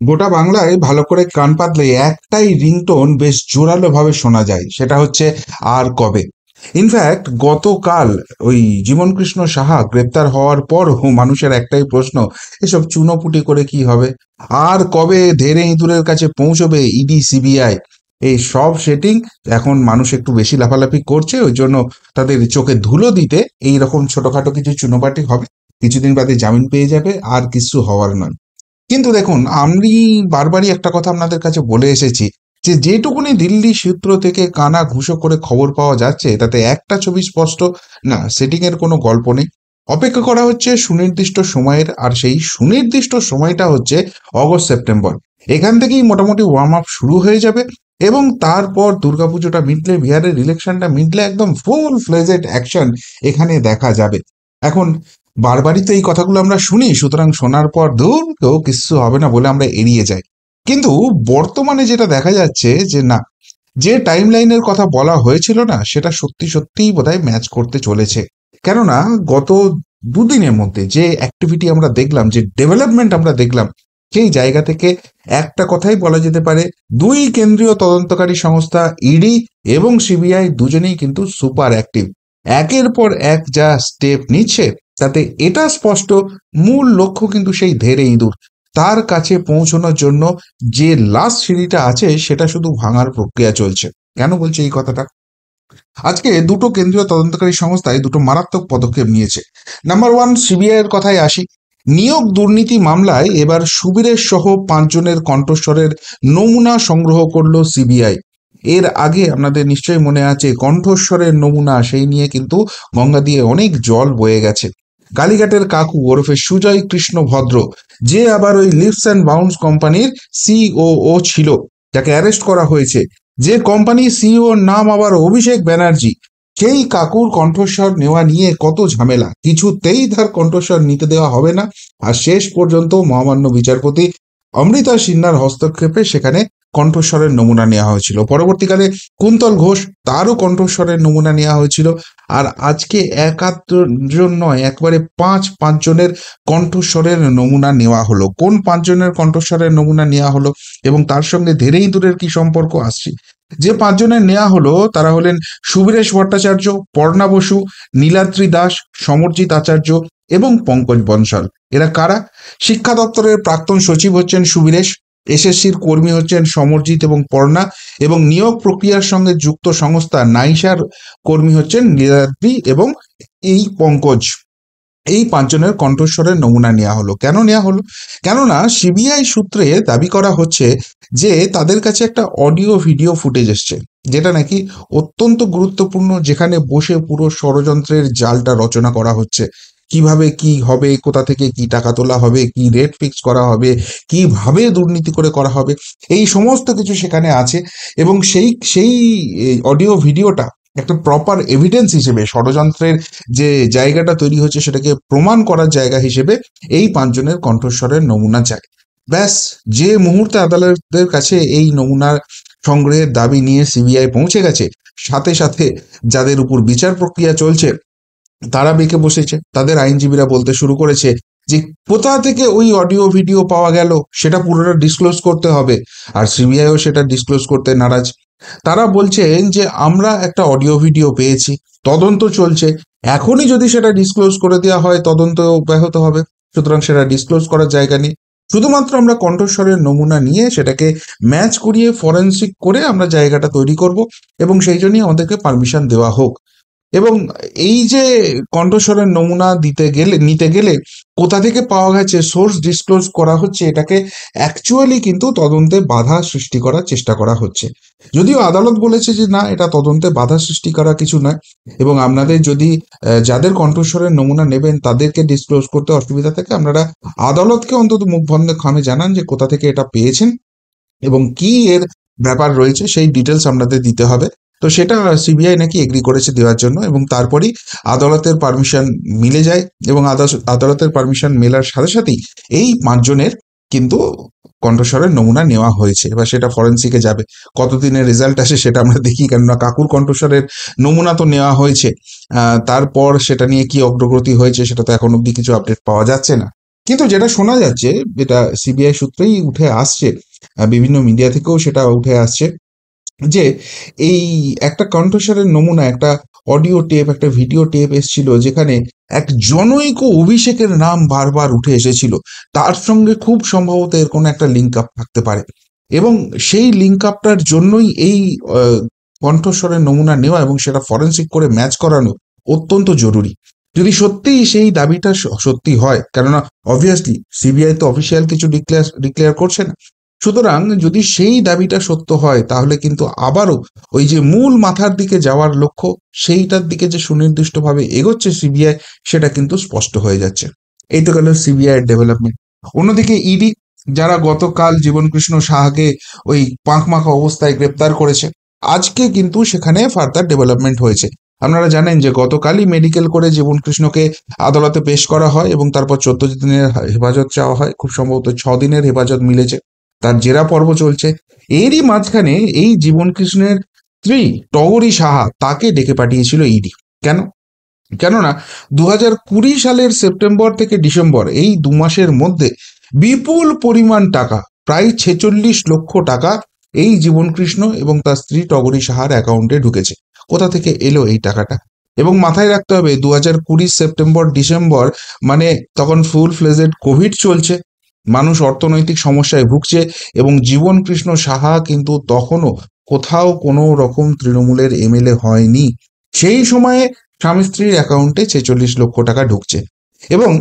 গোটা বাংলায় ভালো করে কান পাতলে একটাই রিংটোন বেশ জোরালো ভাবে শোনা যায়, সেটা হচ্ছে আর কবে। ইনফ্যাক্ট গতকাল ওই জীবন কৃষ্ণ সাহা গ্রেপ্তার হওয়ার পরও মানুষের একটাই প্রশ্ন, এসব চুনোপুটি করে কি হবে? আর কবে ধেড়ে ইঁদুরের কাছে পৌঁছবে ইডি সিবিআই? এই সব সেটিং এখন মানুষ একটু বেশি লাফালাফি করছে, ওই জন্য তাদের চোখে ধুলো দিতে এই রকম ছোটখাটো কিছু চুনোপাটি হবে, কিছুদিন বাদে জামিন পেয়ে যাবে, আর কিছু হওয়ার নয়। কিন্তু দেখুন, আমি বারবারই একটা কথা আপনাদের কাছে বলে এসেছি যে যেটুকুনি দিল্লি সূত্র থেকে কানা ঘুষো করে খবর পাওয়া যাচ্ছে তাতে একটা ছবি স্পষ্ট, না সেটিং এর কোনো গল্প নেই। অপেক্ষা করা হচ্ছে সুনির্দিষ্ট সময়ের, আর সেই সুনির্দিষ্ট সময়টা হচ্ছে অগস্ট সেপ্টেম্বর। এখান থেকেই মোটামুটি ওয়ার্ম আপ শুরু হয়ে যাবে, এবং তারপর দুর্গাপুজোটা মিটলে, বিহারের ইলেকশনটা মিটলে একদম ফুল ফ্লেজেড অ্যাকশন এখানে দেখা যাবে। এখন বারবারই তো এই কথাগুলো আমরা শুনি, সুতরাং শোনার পর ধুর কেউ কিচ্ছু হবে না বলে আমরা এড়িয়ে যাই। কিন্তু বর্তমানে যেটা দেখা যাচ্ছে যে না, যে টাইম লাইনের কথা বলা হয়েছিল না, সেটা সত্যি সত্যিই বোধহয় ম্যাচ করতে চলেছে। কেননা গত দুদিনের মধ্যে যে অ্যাক্টিভিটি আমরা দেখলাম, যে ডেভেলপমেন্ট আমরা দেখলাম, সেই জায়গা থেকে একটা কথাই বলা যেতে পারে, দুই কেন্দ্রীয় তদন্তকারী সংস্থা ইডি এবং সিবিআই দুজনেই কিন্তু সুপার অ্যাক্টিভ। একের পর এক যা স্টেপ নিচ্ছে, তাতে এটা স্পষ্ট, মূল লক্ষ্য কিন্তু সেই ধেড়ে ইঁদুর। তার কাছে পৌঁছানোর জন্য যে লাস্ট সিঁড়িটা আছে সেটা শুধু ভাঙার প্রক্রিয়া চলছে। কেন বলছে এই কথাটা? আজকে দুটো কেন্দ্রীয় তদন্তকারী সংস্থায় দুটো মারাত্মক পদক্ষেপ নিয়েছে। নাম্বার ওয়ান, সিবিআই এর কথায় আসি। নিয়োগ দুর্নীতি মামলায় এবার সুবীরের সহ 5 জনের কণ্ঠস্বরের নমুনা সংগ্রহ করলো সিবিআই। এর আগে আপনাদের নিশ্চয়ই মনে আছে, কণ্ঠস্বরের নমুনা সেই নিয়ে কিন্তু গঙ্গা দিয়ে অনেক জল বয়ে গেছে। কালীঘাটের কাকু ওরফে সুজয় কৃষ্ণ ভদ্র, যে আবার ওই লিভস অ্যান্ড বাউন্স কোম্পানির সিওও ছিল, যাকে অ্যারেস্ট করা হয়েছে, যে কোম্পানি সিইওর নাম আবার অভিষেক ব্যানার্জি, সেই কাকুর কণ্ঠস্বর নেওয়া নিয়ে কত ঝামেলা, কিছুতেই তার কণ্ঠস্বর নিতে দেওয়া হবে না। আর শেষ পর্যন্ত মহামান্য বিচারপতি অমৃতা সিনহার হস্তক্ষেপে সেখানে কণ্ঠস্বরের নমুনা নেওয়া হয়েছিল। পরবর্তীকালে কুন্তল ঘোষ, তারও কণ্ঠস্বরের নমুনা নেওয়া হয়েছিল। আর আজকে একাত্তর নয়, একবারে পাঁচ জনের কণ্ঠস্বরের নমুনা নেওয়া হলো। কোন 5 জনের কণ্ঠস্বরের নমুনা নেওয়া হলো এবং তার সঙ্গে ধেড়ে ইঁদুরের কি সম্পর্ক, আসছি। যে 5 জনের নেওয়া হলো তারা হলেন সুবীরেশ ভট্টাচার্য, পর্ণা বসু, নীলাদ্রি দাস, সমরজিৎ আচার্য এবং পঙ্কজ বনশাল। এরা কারা? শিক্ষা দপ্তরের প্রাক্তন সচিব হচ্ছেন সুবীরেশ, এসএসসির কর্মী হচ্ছেন সমরজিৎ এবং পর্ণা, এবং নিয়োগ প্রক্রিয়ার সঙ্গে যুক্ত সংস্থা নাইসার কর্মী হচ্ছেন নীলাদ্রি এবং এই পঙ্কজ। এই 5 জনের কণ্ঠস্বরের নমুনা নেওয়া হলো। কেন নেওয়া হলো? কেননা সিবিআই সূত্রে দাবি করা হচ্ছে যে তাদের কাছে একটা অডিও ভিডিও ফুটেজ এসছে, যেটা নাকি অত্যন্ত গুরুত্বপূর্ণ, যেখানে বসে পুরো ষড়যন্ত্রের জালটা রচনা করা হচ্ছে। কিভাবে কি হবে, কোথা থেকে কি টাকা তোলা হবে, কি রেট ফিক্স করা হবে, কিভাবে দুর্নীতি করে করা হবে, এই সমস্ত কিছু সেখানে আছে। এবং সেই সেই অডিও ভিডিওটা একটা প্রপার এভিডেন্স হিসেবে, ষড়যন্ত্রের যে জায়গাটা তৈরি হচ্ছে সেটাকে প্রমাণ করার জায়গা হিসেবে এই 5 জনের কণ্ঠস্বরের নমুনা চাই। ব্যাস, যে মুহূর্তে আদালতের কাছে এই নমুনার সংগ্রহের দাবি নিয়ে সিবিআই পৌঁছে গেছে, সাথে সাথে যাদের উপর বিচার প্রক্রিয়া চলছে তারা বেঁকে বসেছে। তাদের আইনজীবীরা বলতে শুরু করেছে যে কোথা থেকে ওই অডিও ভিডিও পাওয়া গেল সেটা পুরোটা ডিসক্লোজ করতে হবে। আর সিবিআইও সেটা ডিসক্লোজ করতে নারাজ। তারা বলছেন যে আমরা একটা অডিও ভিডিও পেয়েছি, তদন্ত চলছে, এখনই যদি সেটা ডিসক্লোজ করে দেওয়া হয় তদন্ত ব্যাহত হবে, সুতরাং সেটা ডিসক্লোজ করার জায়গা নেই। শুধুমাত্র আমরা কণ্ঠস্বরের নমুনা নিয়ে সেটাকে ম্যাচ করিয়ে ফরেন্সিক করে আমরা জায়গাটা তৈরি করব, এবং সেই জন্যই আমাদেরকে পারমিশন দেওয়া হোক। এবং এই যে কণ্ঠস্বরের নমুনা নিতে গেলে কোথা থেকে পাওয়া গেছে, সোর্স ডিসক্লোজ করা হচ্ছে, এটাকে অ্যাকচুয়ালি কিন্তু তদন্তে বাধা সৃষ্টি করার চেষ্টা করা হচ্ছে। যদিও আদালত বলেছে যে না, এটা তদন্তে বাধা সৃষ্টি করা কিছু নয়, এবং আপনাদের যদি যাদের কণ্ঠস্বরের নমুনা নেবেন তাদেরকে ডিসক্লোজ করতে অসুবিধা থাকে, আপনারা আদালতকে অন্তত মুখ বন্ধ খামে জানান যে কোথা থেকে এটা পেয়েছেন এবং কি এর ব্যাপার রয়েছে, সেই ডিটেলস আপনাদের দিতে হবে। তো সেটা সিবিআই নাকি এগ্রি করেছে দেওয়ার জন্য, এবং তারপরই আদালতের পারমিশন মিলে যায়, এবং আদালতের পারমিশন মেলার সাথে সাথেই এই 5 জনের কিন্তু কণ্ঠস্বরের নমুনা নেওয়া হয়েছে। এবার সেটা ফরেন্সিকে যাবে, কতদিনের রেজাল্ট আসে সেটা আমরা দেখি, কেননা কাকুর কণ্ঠস্বরের নমুনা তো নেওয়া হয়েছে, তারপর সেটা নিয়ে কি অগ্রগতি হয়েছে সেটা তো এখন অব্দি কিছু আপডেট পাওয়া যাচ্ছে না। কিন্তু যেটা শোনা যাচ্ছে, এটা সিবিআই সূত্রেই উঠে আসছে, বিভিন্ন মিডিয়া থেকেও সেটা উঠে আসছে, যে এই একটা কণ্ঠস্বরের নমুনা, একটা অডিও টেপ, একটা ভিডিও টেপ এসেছিল, যেখানে এক জনৈক অভিষেকের নাম বারবার উঠে এসেছিল। তার সঙ্গে খুব সম্ভবত এর কোনো একটা লিঙ্ক আপ থাকতে পারে, এবং সেই লিঙ্ক আপটার জন্যই এই কণ্ঠস্বরের নমুনা নেওয়া এবং সেটা ফরেন্সিক করে ম্যাচ করানো অত্যন্ত জরুরি। যদি সত্যিই সেই দাবিটা সত্যি হয়, কেননা অবভিয়াসলি সিবিআই তো অফিসিয়াল কিছু ডিক্লেয়ার করছে না, সুতরাং যদি সেই দাবিটা সত্য হয়, তাহলে কিন্তু আবারও ওই যে মূল মাথার দিকে যাওয়ার লক্ষ্য, সেইটার দিকে যে সুনির্দিষ্টভাবে এগোচ্ছে সিবিআই, সেটা কিন্তু স্পষ্ট হয়ে যাচ্ছে। এই তো গেল সিবিআই এর ডেভেলপমেন্ট। অন্যদিকে ইডি, যারা গতকাল জীবনকৃষ্ণ সাহাকে ওই পাঁকমাখা অবস্থায় গ্রেপ্তার করেছে, আজকে কিন্তু সেখানে ফার্দার ডেভেলপমেন্ট হয়েছে। আপনারা জানেন যে গতকালই মেডিকেল করে জীবনকৃষ্ণকে আদালতে পেশ করা হয় এবং তারপর 14 দিনের হেফাজত চাওয়া হয়। খুব সম্ভবত 6 দিনের হেফাজত মিলেছে, তার জেরা পর্ব চলছে। এরই মাঝখানে এই জীবনকৃষ্ণের স্ত্রী টগরী সাহা, তাকে ডেকে পাঠিয়েছিল ইডি। কেন? কেননা 2020 সালের সেপ্টেম্বর থেকে ডিসেম্বর, এই 2 মাসের মধ্যে বিপুল পরিমাণ টাকা, প্রায় 46 লক্ষ টাকা এই জীবনকৃষ্ণ এবং তার স্ত্রী টগরী সাহার অ্যাকাউন্টে ঢুকেছে। কোথা থেকে এলো এই টাকাটা? এবং মাথায় রাখতে হবে, 2020 সেপ্টেম্বর ডিসেম্বর মানে তখন ফুল ফ্লেজেড কোভিড চলছে, মানুষ অর্থনৈতিক সমস্যায় ভুগছে, এবং জীবনকৃষ্ণ সাহা কিন্তু তখনও কোথাও কোনো রকম তৃণমূলের এমএলএ হয়নি। সেই সময়ে স্বামী স্ত্রীর অ্যাকাউন্টে 46 লক্ষ টাকা ঢুকছে। এবং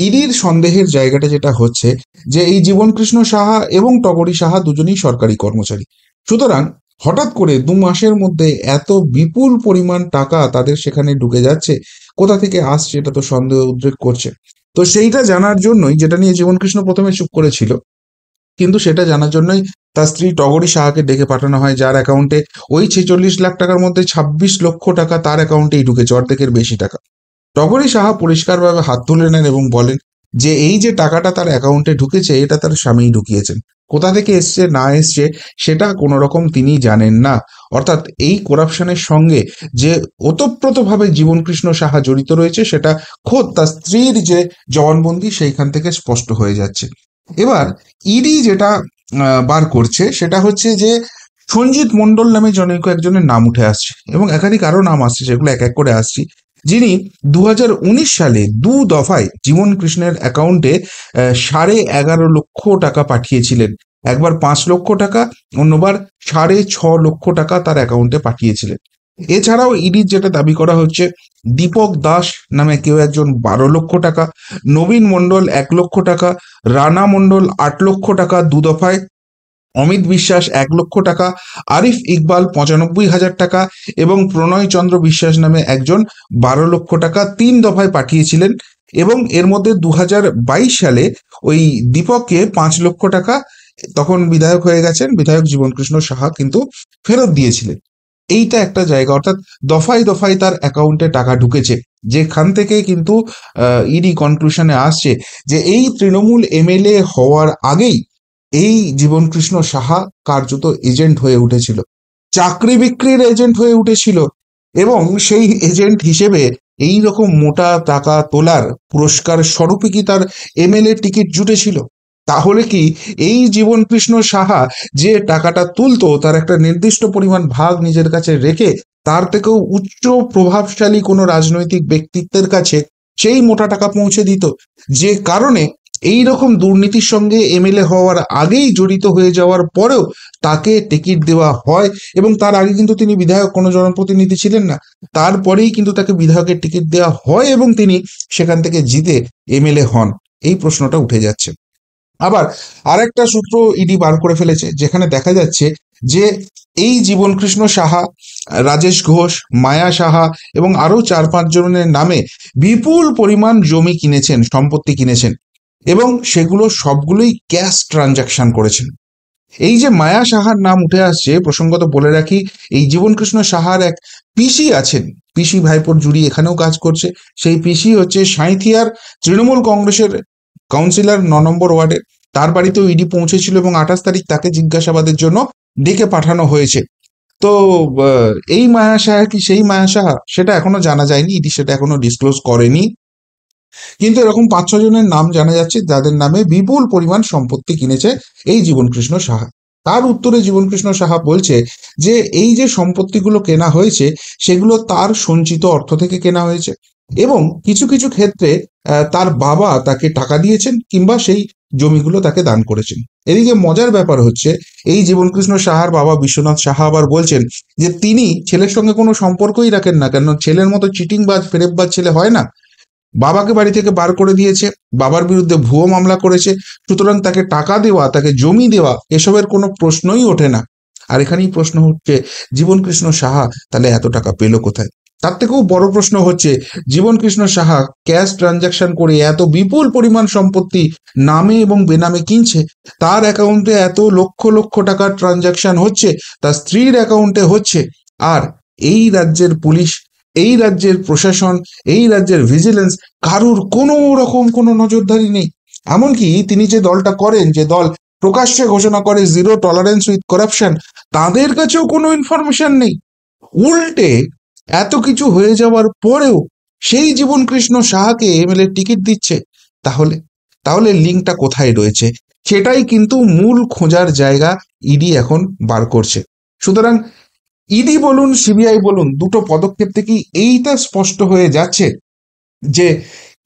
ইডির সন্দেহের জায়গাটা যেটা হচ্ছে, যে এই জীবনকৃষ্ণ সাহা এবং টগরী সাহা দুজনেই সরকারি কর্মচারী, সুতরাং হঠাৎ করে 2 মাসের মধ্যে এত বিপুল পরিমাণ টাকা তাদের সেখানে ঢুকে যাচ্ছে, কোথা থেকে আসছে, এটা তো সন্দেহ উদ্রেক করছে। তো সেইটা জানার জন্যই, যেটা নিয়ে জীবনকৃষ্ণ প্রথমে চুপ করেছিল, কিন্তু সেটা জানার জন্যই তার স্ত্রী টগরী সাহাকে ডেকে পাঠানো হয়, যার অ্যাকাউন্টে ওই 46 লাখ টাকার মধ্যে 26 লক্ষ টাকা তার অ্যাকাউন্টেই ঢুকেছে, অর্ধেকের বেশি টাকা। টগরী সাহা পরিষ্কারভাবে হাত তুলে নেন এবং বলেন যে এই যে টাকাটা তার অ্যাকাউন্টে ঢুকেছে, এটা তার স্বামীই ঢুকিয়েছেন। কোথা থেকে এসছে না এসছে সেটা কোনো রকম তিনি জানেন না। অর্থাৎ এই করাপশনের সঙ্গে যে ওতপ্রোতভাবে জীবনকৃষ্ণ সাহা জড়িত রয়েছে, সেটা খোদ তার স্ত্রীর যে জবানবন্দি সেইখান থেকে স্পষ্ট হয়ে যাচ্ছে। এবার ইডি যেটা বার করছে, সেটা হচ্ছে যে সঞ্জিত মণ্ডল নামে জনৈক একজনের নাম উঠে আসছে, এবং একাধিক আরো নাম আসছে, সেগুলো এক এক করে আসছি, যিনি 2019 সালে 2 দফায় জীবনকৃষ্ণের অ্যাকাউন্টে 11.5 লক্ষ টাকা পাঠিয়েছিলেন। একবার 5 লক্ষ টাকা, অন্যবার 6.5 লক্ষ টাকা তার অ্যাকাউন্টে পাঠিয়েছিলেন। এছাড়াও ইডির যেটা দাবি করা হচ্ছে, দীপক দাস নামে কেউ একজন 12 লক্ষ টাকা, নবীন মণ্ডল 1 লক্ষ টাকা, রানা মণ্ডল 8 লক্ষ টাকা 2 দফায়, অমিত বিশ্বাস 1 লক্ষ টাকা, আরিফ ইকবাল 95,000 টাকা এবং প্রণয় চন্দ্র বিশ্বাস নামে একজন 12 লক্ষ টাকা 3 দফায় পাঠিয়েছিলেন। এবং এর মধ্যে 2022 সালে ওই দীপককে 5 লক্ষ টাকা, তখন বিধায়ক হয়ে গেছেন, বিধায়ক জীবনকৃষ্ণ সাহা কিন্তু ফেরত দিয়েছিলেন। এইটা একটা জায়গা, অর্থাৎ দফায় দফায় তার অ্যাকাউন্টে টাকা ঢুকেছে, যেখান থেকে কিন্তু ইডি কনক্লুশনে আসছে যে এই তৃণমূল এমএলএ হওয়ার আগেই এই জীবনকৃষ্ণ সাহা কার্যত এজেন্ট হয়ে উঠেছিল, চাকরি বিক্রির এজেন্ট হয়ে উঠেছিল, এবং সেই এজেন্ট হিসেবে এই রকম মোটা টাকা তোলার পুরস্কার স্বরূপে কি তার এমএলএ টিকিট জুটেছিল? তাহলে কি এই জীবনকৃষ্ণ সাহা যে টাকাটা তুলতো, তার একটা নির্দিষ্ট পরিমাণ ভাগ নিজের কাছে রেখে তার থেকেও উচ্চ প্রভাবশালী কোনো রাজনৈতিক ব্যক্তিত্বের কাছে সেই মোটা টাকা পৌঁছে দিত, যে কারণে এই রকম দুর্নীতির সঙ্গে এমএলএ হওয়ার আগেই জড়িত হয়ে যাওয়ার পরেও তাকে টিকিট দেওয়া হয়? এবং তার আগে কিন্তু তিনি বিধায়ক, কোনো জনপ্রতিনিধি ছিলেন না, তারপরেই কিন্তু তাকে বিধায়কের টিকিট দেওয়া হয় এবং তিনি সেখান থেকে জিতে এমএলএ হন। এই প্রশ্নটা উঠে যাচ্ছে। আবার আরেকটা সূত্র ইডি বার করে ফেলেছে, যেখানে দেখা যাচ্ছে যে এই জীবনকৃষ্ণ সাহা, রাজেশ ঘোষ, মায়া সাহা এবং আরো 4-5 জনের নামে বিপুল পরিমাণ জমি কিনেছেন, সম্পত্তি কিনেছেন, এবং সেগুলো সবগুলোই ক্যাশ ট্রানজাকশন করেছেন। এই যে মায়া সাহার নাম উঠে আসছে, প্রসঙ্গত বলে রাখি, এই জীবনকৃষ্ণ সাহার এক পিসি আছেন, পিসি ভাইপোর জুড়ি এখানেও কাজ করছে। সেই পিসি হচ্ছে সাঁইথিয়ার তৃণমূল কংগ্রেসের কাউন্সিলর 9 নম্বর ওয়ার্ডের। তার বাড়িতেও ইডি পৌঁছেছিল এবং 28 তারিখ তাকে জিজ্ঞাসাবাদের জন্য ডেকে পাঠানো হয়েছে। তো এই মায়া সাহা কি সেই মায়া সাহা, সেটা এখনো জানা যায়নি, ইডি সেটা এখনো ডিসক্লোজ করেনি। কিন্তু এরকম 5-6 জনের নাম জানা যাচ্ছে যাদের নামে বিপুল পরিমাণ সম্পত্তি কিনেছে এই জীবনকৃষ্ণ সাহা। তার উত্তরে জীবনকৃষ্ণ সাহা বলছে যে এই যে সম্পত্তিগুলো কেনা হয়েছে সেগুলো তার সঞ্চিত অর্থ থেকে কেনা হয়েছে, এবং কিছু কিছু ক্ষেত্রে তার বাবা তাকে টাকা দিয়েছেন কিংবা সেই জমিগুলো তাকে দান করেছেন। এদিকে মজার ব্যাপার হচ্ছে, এই জীবনকৃষ্ণ সাহার বাবা বিশ্বনাথ সাহা আবার বলছেন যে তিনি ছেলের সঙ্গে কোনো সম্পর্কই রাখেন না, কেন ছেলের মতো চিটিংবাজ ফেরেববাজ ছেলে হয় না। বাবাকে বাড়ি থেকে বার করে দিয়েছে, বাবার বিরুদ্ধে ভুয়ো মামলা করেছে, সুতরাং তাকে টাকা দেওয়া, তাকে জমি দেওয়া এসবের কোনো প্রশ্নই ওঠে না। আর এখানেই প্রশ্ন হচ্ছে জীবনকৃষ্ণ সাহা তাহলে এত টাকা পেল কোথায়? তার থেকেও বড় প্রশ্ন হচ্ছে জীবনকৃষ্ণ সাহা ক্যাশ ট্রানজাকশন করে এত বিপুল পরিমাণ সম্পত্তি নামে এবং বেনামে কিনছে, তার অ্যাকাউন্টে এত লক্ষ লক্ষ টাকার ট্রানজাকশন হচ্ছে, তার স্ত্রীর অ্যাকাউন্টে হচ্ছে, আর এই রাজ্যের পুলিশ, এই রাজ্যের প্রশাসন, এই রাজ্যের ভিজিলেন্স কারুর কোনো রকম কোনো নজরদারি নেই। এমনকি তিনি যে দলটা করেন, যে দল প্রকাশ্যে ঘোষণা করে জিরো টলারেন্স উইথ করাপশন, তাদের কাছেও কোনো ইনফরমেশন নেই। উল্টে এত কিছু হয়ে যাওয়ার পরেও সেই জীবনকৃষ্ণ সাহাকে এমএলএ টিকিট দিচ্ছে। তাহলে তাহলে লিঙ্কটা কোথায় রয়েছে সেটাই কিন্তু মূল খোঁজার জায়গা ইডি এখন বার করছে। সুতরাং ইডি বলুন সিবিআই বলুন, দুটো পদক্ষেপ থেকেই এইটা স্পষ্ট হয়ে যাচ্ছে যে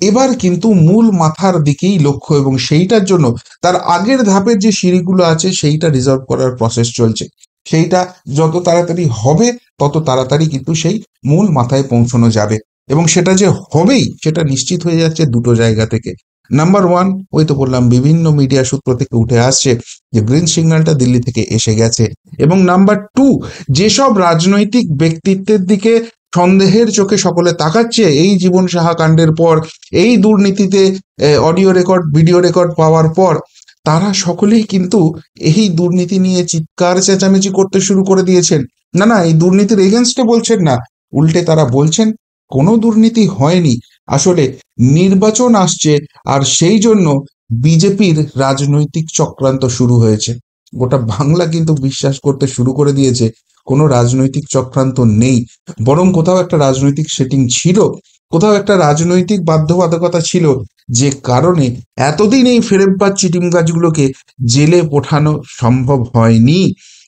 এবার কিন্তু মূল মাথার দিকেই লক্ষ্য, এবং সেইটার জন্য তার আগের ধাপের যে সিঁড়িগুলো আছে সেইটা রিজলভ করার প্রসেস চলছে। সেইটা যত তাড়াতাড়ি হবে তত তাড়াতাড়ি কিন্তু সেই মূল মাথায় পৌঁছানো যাবে, এবং সেটা যে হবেই সেটা নিশ্চিত হয়ে যাচ্ছে দুটো জায়গা থেকে। নাম্বার ওয়ান, ওই তো বললাম বিভিন্ন মিডিয়া সূত্র থেকে উঠে আসছে যে গ্রিন সিগন্যালটা দিল্লি থেকে এসে গেছে, এবং নাম্বার টু, যেসব রাজনৈতিক ব্যক্তিত্বের দিকে সন্দেহের চোখে সকলে তাকাচ্ছে এই জীবন সাহা কাণ্ডের পর, এই দুর্নীতিতে অডিও রেকর্ড ভিডিও রেকর্ড পাওয়ার পর, তারা সকলেই কিন্তু এই দুর্নীতি নিয়ে চিৎকার চেঁচামেচি করতে শুরু করে দিয়েছেন। না না, এই দুর্নীতির এগেনস্টে বলছেন না, উল্টে তারা বলছেন কোনো দুর্নীতি হয়নি, আসলে নির্বাচন আসছে আর সেই জন্য বিজেপির রাজনৈতিক চক্রান্ত শুরু হয়েছে। গোটা বাংলা কিন্তু বিশ্বাস করতে শুরু করে দিয়েছে কোনো রাজনৈতিক চক্রান্ত নেই, বরং কোথাও একটা রাজনৈতিক সেটিং ছিল, কোথাও একটা রাজনৈতিক বাধ্যবাধকতা ছিল, যে কারণে এতদিন এই ফেরেববাজ চিটিংবাজগুলোকে জেলে পাঠানো সম্ভব হয়নি।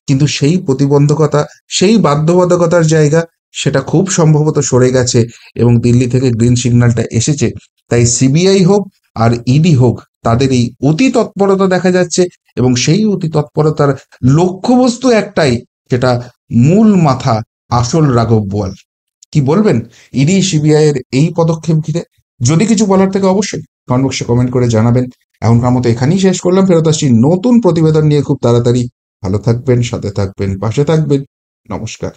কিন্তু সেই প্রতিবন্ধকতা, সেই বাধ্যবাধকতার জায়গা, সেটা খুব সম্ভবত সরে গেছে এবং দিল্লি থেকে গ্রিন সিগন্যালটা এসেছে। তাই সিবিআই হোক আর ইডি হোক, তাদের এই অতি তৎপরতা দেখা যাচ্ছে, এবং সেই অতি তৎপরতার লক্ষ্যবস্তু একটাই, সেটা মূল মাথা আসল রাঘব বোয়াল। কি বলবেন ইডি সিবিআই এর এই পদক্ষেপ ঘিরে? যদি কিছু বলার থেকে অবশ্যই কমেন্ট বক্সে কমেন্ট করে জানাবেন। এখনকার মতো এখানেই শেষ করলাম, ফেরত আসছি নতুন প্রতিবেদন নিয়ে খুব তাড়াতাড়ি। ভালো থাকবেন, সাথে থাকবেন, পাশে থাকবেন। নমস্কার।